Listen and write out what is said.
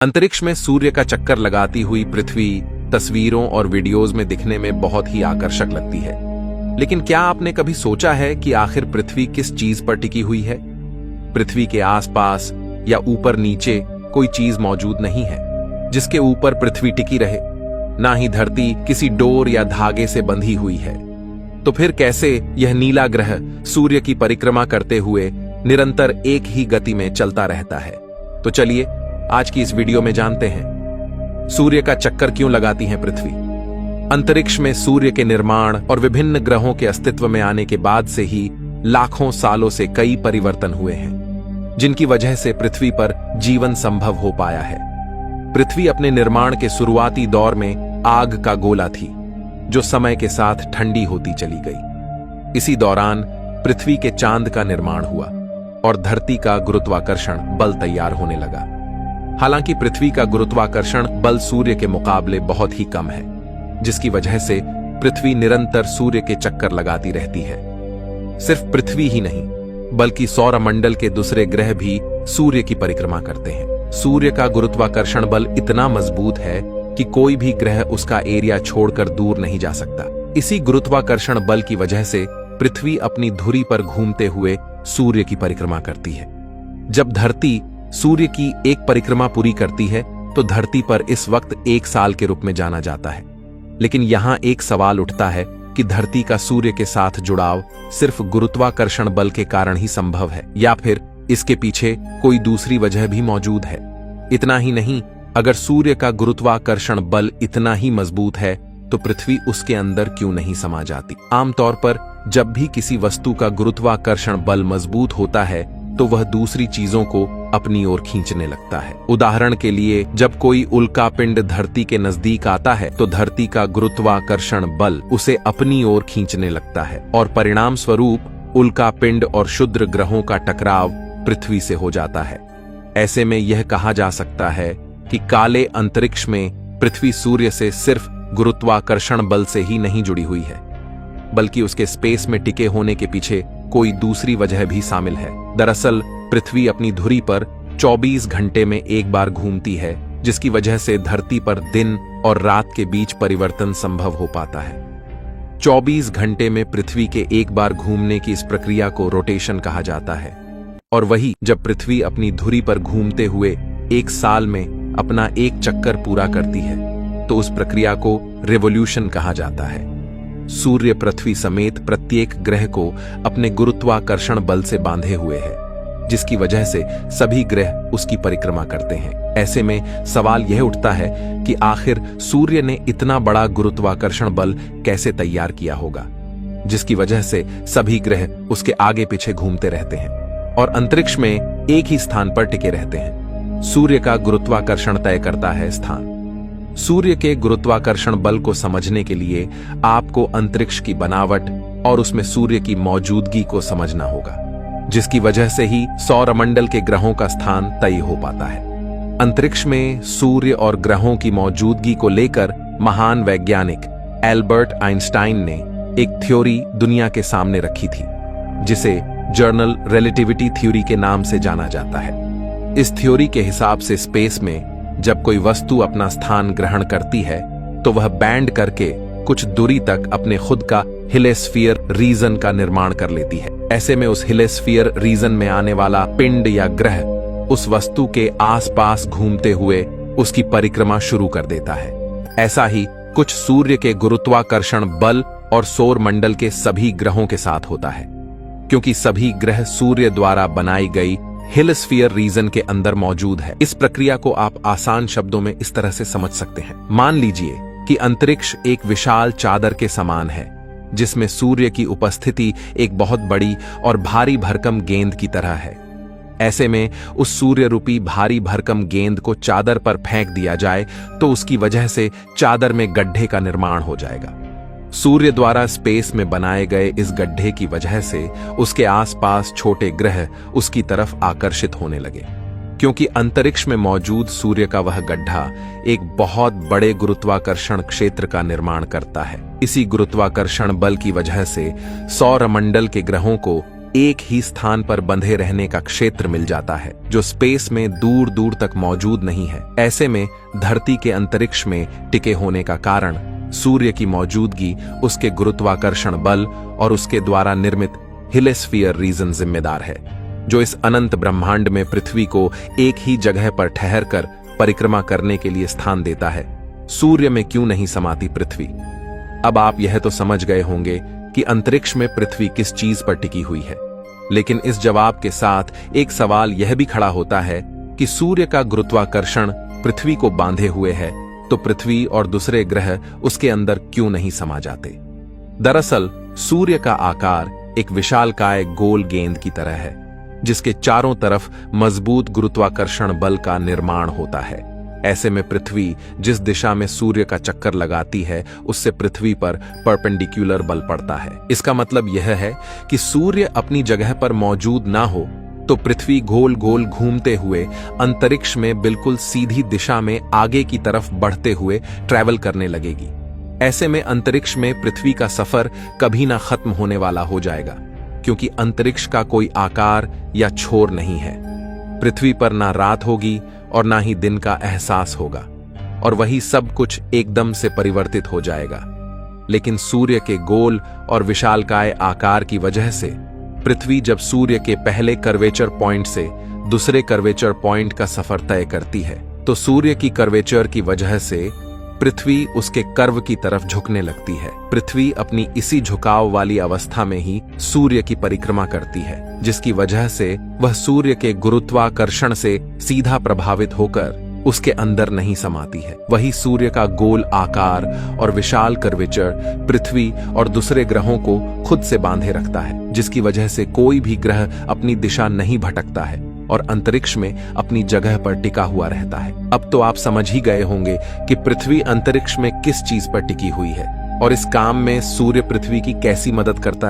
अंतरिक्ष में सूर्य का चक्कर लगाती हुई पृथ्वी तस्वीरों और वीडियोज में दिखने में बहुत ही आकर्षक लगती है। लेकिन क्या आपने कभी सोचा है कि आखिर पृथ्वी किस चीज पर टिकी हुई है? पृथ्वी के आसपास या ऊपर नीचे कोई चीज मौजूद नहीं है जिसके ऊपर पृथ्वी टिकी रहे। ना ही धरती किसी डोर या धागे से बंधी हुई है। तो फिर कैसे यह नीला ग्रह सूर्य की परिक्रमा करते हुए निरंतर एक ही गति में चलता रहता है? तो चलिए आज की इस वीडियो में जानते हैं सूर्य का चक्कर क्यों लगाती है पृथ्वी। अंतरिक्ष में सूर्य के निर्माण और विभिन्न ग्रहों के अस्तित्व में आने के बाद से ही लाखों सालों से कई परिवर्तन हुए हैं जिनकी वजह से पृथ्वी पर जीवन संभव हो पाया है। पृथ्वी अपने निर्माण के शुरुआती दौर में आग का गोला थी जो समय के साथ ठंडी होती चली गई। इसी दौरान पृथ्वी के चांद का निर्माण हुआ और धरती का गुरुत्वाकर्षण बल तैयार होने लगा। हालांकि पृथ्वी का गुरुत्वाकर्षण बल सूर्य के मुकाबले बहुत ही कम है, जिसकी वजह से पृथ्वी निरंतर सूर्य के चक्कर लगाती रहती है। सिर्फ पृथ्वी ही नहीं बल्कि सौरमंडल के दूसरे ग्रह भी सूर्य की परिक्रमा करते हैं। सूर्य का गुरुत्वाकर्षण बल इतना मजबूत है कि कोई भी ग्रह उसका एरिया छोड़कर दूर नहीं जा सकता। इसी गुरुत्वाकर्षण बल की वजह से पृथ्वी अपनी धुरी पर घूमते हुए सूर्य की परिक्रमा करती है। जब धरती सूर्य की एक परिक्रमा पूरी करती है तो धरती पर इस वक्त एक साल के रूप में जाना जाता है। लेकिन यहां एक सवाल उठता है कि धरती का सूर्य के साथ जुड़ाव सिर्फ गुरुत्वाकर्षण बल के कारण ही संभव है या फिर इसके पीछे कोई दूसरी वजह भी मौजूद है। इतना ही नहीं, अगर सूर्य का गुरुत्वाकर्षण बल इतना ही मजबूत है तो पृथ्वी उसके अंदर क्यों नहीं समा जाती? आमतौर पर जब भी किसी वस्तु का गुरुत्वाकर्षण बल मजबूत होता है तो वह दूसरी चीजों को अपनी ओर खींचने लगता है। उदाहरण के लिए, जब कोई उल्का पिंड धरती के नजदीक आता है तो धरती का गुरुत्वाकर्षण बल उसे अपनी ओर खींचने लगता है और परिणाम स्वरूप उल्का पिंड और क्षुद्र ग्रहों का टकराव पृथ्वी से हो जाता है। ऐसे में यह कहा जा सकता है कि काले अंतरिक्ष में पृथ्वी सूर्य से सिर्फ गुरुत्वाकर्षण बल से ही नहीं जुड़ी हुई है, बल्कि उसके स्पेस में टिके होने के पीछे कोई दूसरी वजह भी शामिल है। दरअसल पृथ्वी अपनी धुरी पर 24 घंटे में एक बार घूमती है, जिसकी वजह से धरती पर दिन और रात के बीच परिवर्तन संभव हो पाता है। 24 घंटे में पृथ्वी के एक बार घूमने की इस प्रक्रिया को रोटेशन कहा जाता है। और वही जब पृथ्वी अपनी धुरी पर घूमते हुए एक साल में अपना एक चक्कर पूरा करती है तो उस प्रक्रिया को रिवॉल्यूशन कहा जाता है। सूर्य पृथ्वी समेत प्रत्येक ग्रह को अपने गुरुत्वाकर्षण बल से बांधे हुए है, जिसकी वजह से सभी ग्रह उसकी परिक्रमा करते हैं। ऐसे में सवाल यह उठता है कि आखिर सूर्य ने इतना बड़ा गुरुत्वाकर्षण बल कैसे तैयार किया होगा, जिसकी वजह से सभी ग्रह उसके आगे पीछे घूमते रहते हैं और अंतरिक्ष में एक ही स्थान पर टिके रहते हैं। सूर्य का गुरुत्वाकर्षण तय करता है स्थान। सूर्य के गुरुत्वाकर्षण बल को समझने के लिए आपको अंतरिक्ष की बनावट और उसमें सूर्य की मौजूदगी को समझना होगा, जिसकी वजह से ही सौरमंडल के ग्रहों का स्थान तय हो पाता है। अंतरिक्ष में सूर्य और ग्रहों की मौजूदगी को लेकर महान वैज्ञानिक एल्बर्ट आइंस्टाइन ने एक थ्योरी दुनिया के सामने रखी थी, जिसे जनरल रिलेटिविटी थ्योरी के नाम से जाना जाता है। इस थ्योरी के हिसाब से स्पेस में जब कोई वस्तु अपना स्थान ग्रहण करती है तो वह बैंड करके कुछ दूरी तक अपने खुद का हिलेस्फीयर रीजन का निर्माण कर लेती है। ऐसे में उस हिलेस्फीयर रीजन में आने वाला पिंड या ग्रह उस वस्तु के आसपास घूमते हुए उसकी परिक्रमा शुरू कर देता है। ऐसा ही कुछ सूर्य के गुरुत्वाकर्षण बल और सौर मंडल के सभी ग्रहों के साथ होता है, क्योंकि सभी ग्रह सूर्य द्वारा बनाई गई हिलस्फीयर रीजन के अंदर मौजूद है। इस प्रक्रिया को आप आसान शब्दों में इस तरह से समझ सकते हैं। मान लीजिए कि अंतरिक्ष एक विशाल चादर के समान है, जिसमें सूर्य की उपस्थिति एक बहुत बड़ी और भारी भरकम गेंद की तरह है। ऐसे में उस सूर्य रूपी भारी भरकम गेंद को चादर पर फेंक दिया जाए तो उसकी वजह से चादर में गड्ढे का निर्माण हो जाएगा। सूर्य द्वारा स्पेस में बनाए गए इस गड्ढे की वजह से उसके आसपास छोटे ग्रह उसकी तरफ आकर्षित होने लगे, क्योंकि अंतरिक्ष में मौजूद सूर्य का वह गड्ढा एक बहुत बड़े गुरुत्वाकर्षण क्षेत्र का निर्माण करता है। इसी गुरुत्वाकर्षण बल की वजह से सौरमंडल के ग्रहों को एक ही स्थान पर बंधे रहने का क्षेत्र मिल जाता है जो स्पेस में दूर दूर तक मौजूद नहीं है। ऐसे में धरती के अंतरिक्ष में टिके होने का कारण सूर्य की मौजूदगी, उसके गुरुत्वाकर्षण बल और उसके द्वारा निर्मित हेलिस्फीयर रीजन जिम्मेदार है, जो इस अनंत ब्रह्मांड में पृथ्वी को एक ही जगह पर ठहरकर परिक्रमा करने के लिए स्थान देता है। सूर्य में क्यों नहीं समाती पृथ्वी? अब आप यह तो समझ गए होंगे कि अंतरिक्ष में पृथ्वी किस चीज पर टिकी हुई है, लेकिन इस जवाब के साथ एक सवाल यह भी खड़ा होता है कि सूर्य का गुरुत्वाकर्षण पृथ्वी को बांधे हुए है, तो पृथ्वी और दूसरे ग्रह उसके अंदर क्यों नहीं समा जाते? दरअसल सूर्य का आकार एक विशालकाय गोल गेंद की तरह है, जिसके चारों तरफ मजबूत गुरुत्वाकर्षण बल का निर्माण होता है। ऐसे में पृथ्वी जिस दिशा में सूर्य का चक्कर लगाती है, उससे पृथ्वी पर परपेंडिकुलर बल पड़ता है। इसका मतलब यह है कि सूर्य अपनी जगह पर मौजूद ना हो तो पृथ्वी गोल गोल घूमते हुए अंतरिक्ष में बिल्कुल सीधी दिशा में आगे की तरफ बढ़ते हुए ट्रैवल करने लगेगी। ऐसे में अंतरिक्ष में पृथ्वी का सफर कभी ना खत्म होने वाला हो जाएगा, क्योंकि अंतरिक्ष का कोई आकार या छोर नहीं है। पृथ्वी पर ना रात होगी और ना ही दिन का एहसास होगा, और वही सब कुछ एकदम से परिवर्तित हो जाएगा। लेकिन सूर्य के गोल और विशालकाय आकार की वजह से पृथ्वी जब सूर्य के पहले कर्वेचर पॉइंट से दूसरे कर्वेचर पॉइंट का सफर तय करती है, तो सूर्य की कर्वेचर की वजह से पृथ्वी उसके कर्व की तरफ झुकने लगती है। पृथ्वी अपनी इसी झुकाव वाली अवस्था में ही सूर्य की परिक्रमा करती है, जिसकी वजह से वह सूर्य के गुरुत्वाकर्षण से सीधा प्रभावित होकर उसके अंदर नहीं समाती है। वही सूर्य का गोल आकार और विशाल कर्वेचर पृथ्वी और दूसरे ग्रहों को खुद से बांधे रखता है, जिसकी वजह से कोई भी ग्रह अपनी दिशा नहीं भटकता है और अंतरिक्ष में अपनी जगह पर टिका हुआ रहता है। अब तो आप समझ ही गए होंगे कि पृथ्वी अंतरिक्ष में किस चीज पर टिकी हुई है और इस काम में सूर्य पृथ्वी की कैसी मदद करता है।